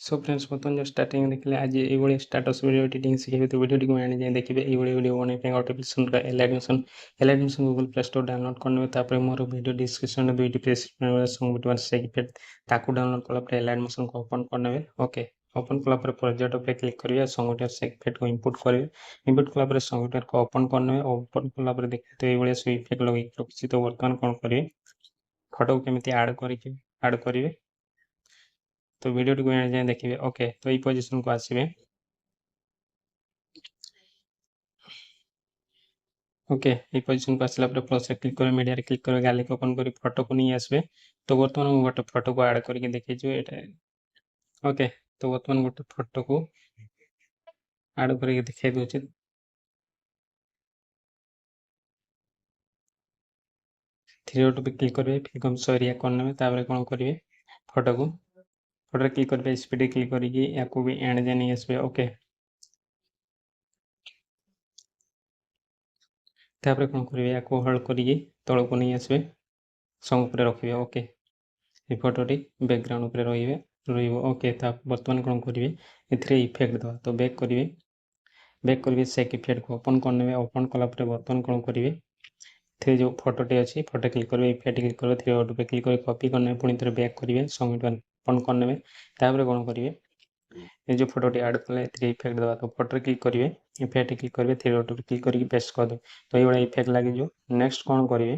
So friends बर्तमान जो starting देखिए आज ये स्टाटस वीडियो एडिटिंग सीखे तो वीडियो को आने जाए देखिए ये वीडियो बनाई ऑटोमेशन का L admission Google play store download करने मोर वीडियो डिस्क्रिप्शन दुईटी प्लेस ताकू डाउनलोड कला एल एडमिशन को ओपन करने ओके ओपन कला प्रोजेक्ट पे क्लिक करेंगे संगठन सेगफेट को इंपोर्ट करेंगे इंपोर्ट कला संगठन को ओपन करने ओपन कला देखिए तो ये सब इफेक्ट लगे रखी तो बर्तमान कौन करेंगे फोटो को केमी आड करेंगे तो वीडियो को जाए देखिए ओके तो ये पोजीशन को आसवे ओके ये पोजीशन को आसला प्लस क्लिक कर मीडिया क्लिक कर गैलरी को ओपन कर फोटो को नहीं आसबे तो बर्तमान मुझे गोटे फोटो को ऐड करके देखिए ये ओके तो बर्तमान गोटे फोटो को ऐड करके दिखाई दूसरी थ्री डॉट पे क्लिक करेंगे फिर कम सरिया करने कौन करेंगे फोटो को फोटो क्लिक करेंगे स्पीड क्लिक करके या भी एंड जाए नहीं आसबे ओके तापर कौन करेंगे या होल्ड करके तल को नहीं आसबे संग रखिए ओके ये फोटोटी बैकग्राउंड पर रही ओके बर्तमान कौन करेंगे ये इफेक्ट दवा तो बैक करेंगे सेक इफेक्ट को ओपन करने ओपन कलापर बर्तमान कौन करेंगे थ्री जो फोटोटी अच्छी फोटो क्लिक करेंगे इफेक्ट क्लिक करेंगे थ्री डॉट पे क्लिक कर कॉपी करने पुणी थे बैक करेंगे सबमिट ओपन करने कौन करेंगे ये जो फोटोटी ऐड कले इफेक्ट दवा तो फोटो क्लिक करेंगे इफेक्ट क्लिक करेंगे थ्री डॉट पे क्लिक करके पेस्ट कर दे तो ये इफेक्ट लगे नेक्स्ट कौन करेंगे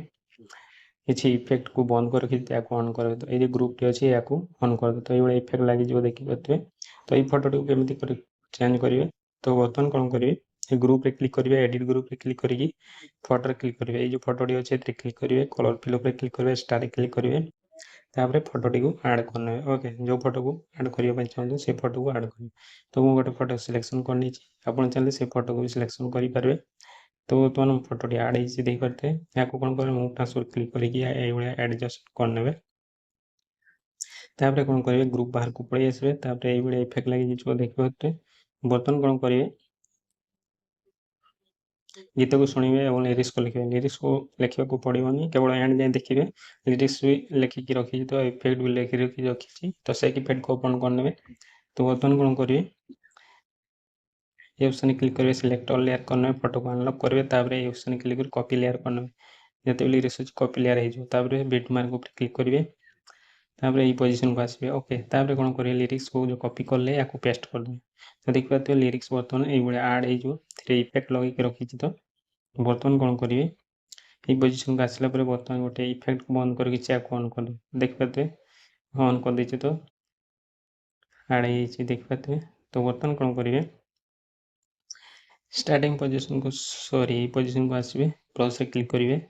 किसी इफेक्ट को बंद कर रखी ऑन कर तो ये ग्रुप टी अच्छी या ऑन कर दे तो ये इफेक्ट लगे देखिए तो ये फोटो को केमी चेंज करेंगे तो बर्तमान कौन करेंगे ये ग्रुप रे क्लिक करेंगे एडिट ग्रुप रे क्लिक करके फोटो क्लिक करेंगे ये जो फोटोटी अच्छे क्लिक करेंगे कलर फिल पर क्लिक करेंगे स्टार क्लिक करेंगे तापर फोटोटी को ऐड करने ओके जो फोटो को ऐड करने चाहते से फोटो को ऐड करेंगे तो मुझे गोटे फोटो सिलेक्शन करनी आप चाहिए से फोटो को भी सिलेक्शन करेंगे तो बर्तमान फोटोटी आड हो देखते या कौन कर मुव ट्रांसफर क्लिक करके एडजस्ट करने तापर कौन करेंगे ग्रुप बाहर को पड़े आसबे ये इफेक्ट लगे देखते बर्तमान कौन करेंगे गीत को शुणे और लिरिक्स को लिखे लिरिक्स को लिखा पड़ोनी केवल एंड जाए देखिए लिरिक्स भी लिखिकी रखी तो इफेक्ट भी लिखी रखी तो से इफेक्ट को ओपन करने तो बर्तमान कौन करेंगे ये ऑप्शन क्लिक करेंगे सिलेक्ट ऑल लेयर करने फोटो को अनलॉक करेंगे ये ऑप्शन क्लिक कर कॉपी लेयर करने जिते लिरिक्स अच्छे कॉपी लेयर हो बिट मार्क ऊपर क्लिक करेंगे तापर ये पोजीशन को आसबे ओके तापर कौन करेंगे लिरिक्स को जो कॉपी कले या पेस्ट कर देंगे तो देखिए पाते लिरिक्स बर्तमान ये आड हो इफेक्ट लगे रखी तो बर्तमान कौन करेंगे ये पोजीशन को आसला बर्तमान गोटे इफेक्ट को बंद करके चेक ऑन कर देखिए ऑन कर दीजिए तो आड देखिए तो बर्तमान कौन करेंगे स्टार्टिंग पोजीशन को सॉरी पोजीशन को आसबे प्लस से क्लिक करेंगे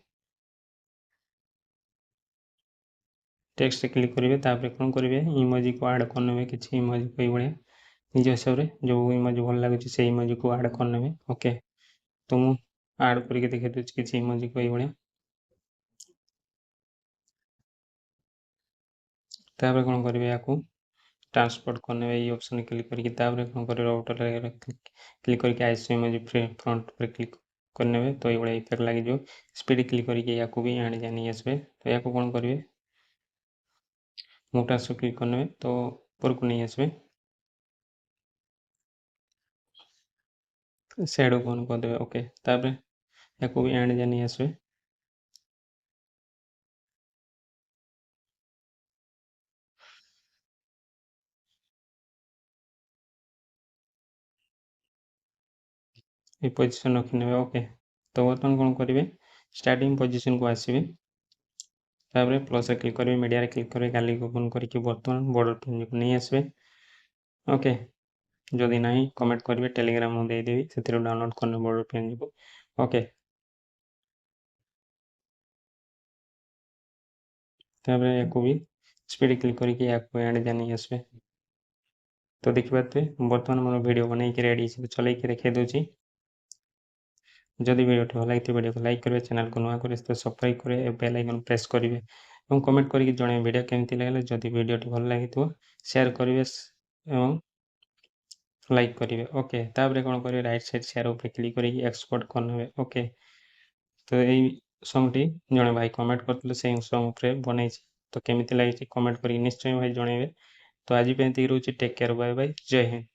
टेक्स्ट क्लिक करेंगे तापर कौन करेंगे इमोजी को ऐड करने किसी इमोजी को ये निज हिसाब से जो इमोजी भल लगे से इमोजी को ऐड करने ओके तो मुझे ऐड करके देखिए दूसरी किसी इमोजी को ये तापर कौन करेंगे या ट्रांसपोर्ट करने ये ऑप्शन क्लिक करके कौन करेंगे राउटर क्लिक करके आईसो इमोजी फ्रंट पर क्लिक करने तो ये इफेक्ट लगे स्पीड क्लिक करके या भी एंड जाए नहीं आसबे तो या कौन करेंगे मुव ट्रांसफर क्लिक करने तो ऊपर को नहीं आसबे शैडो को ऑन कर देवे ओके तापर या भी एंड जाए नहीं आसबे ये पोजीशन रखी ने ओके तो बर्तमान कौन करेंगे स्टार्टिंग पोजीशन को आसबे तापर प्लस क्लिक करेंगे मीडिया क्लिक करेंगे गैलरी को ओपन करके बर्तमान बॉर्डर पेज को नहीं आसबे ओके जदि ना कमेंट करेंगे टेलीग्राम में देदेवी से डाउनलोड करने बॉर्डर पेज को ओके तापर या भी स्पीड क्लिक करके या एंड जाए नहीं आसबे तो देखिए बर्तमान मोर वीडियो बन रेडी तो चल देखिए दूसरी जदि वीडियो भल लगी वीडियो को लाइक करेंगे चैनल को नुआ कर सब्सक्राइब करेंगे बेल आइकन प्रेस करेंगे और कमेंट करके जन वीडियो केमती लगे जदि वीडियो भल लगी शेयर करेंगे और लाइक करेंगे ओके तापर कौन करेंगे राइट साइड शेयर ऊपर क्लिक करके एक्सपोर्ट करने ओके तो यही सॉन्गटी जड़े भाई कमेंट करते से सॉन्ग बनई तो केमी लगी कमेंट करके निश्चय भाई जनइबे ତ ଆଜି ପାଇଁ ଏତିକି ରହୁଛି। ଟେକ୍ କେୟାର, ବାଏ ବାଏ, ଜୟ ହିନ୍ଦ।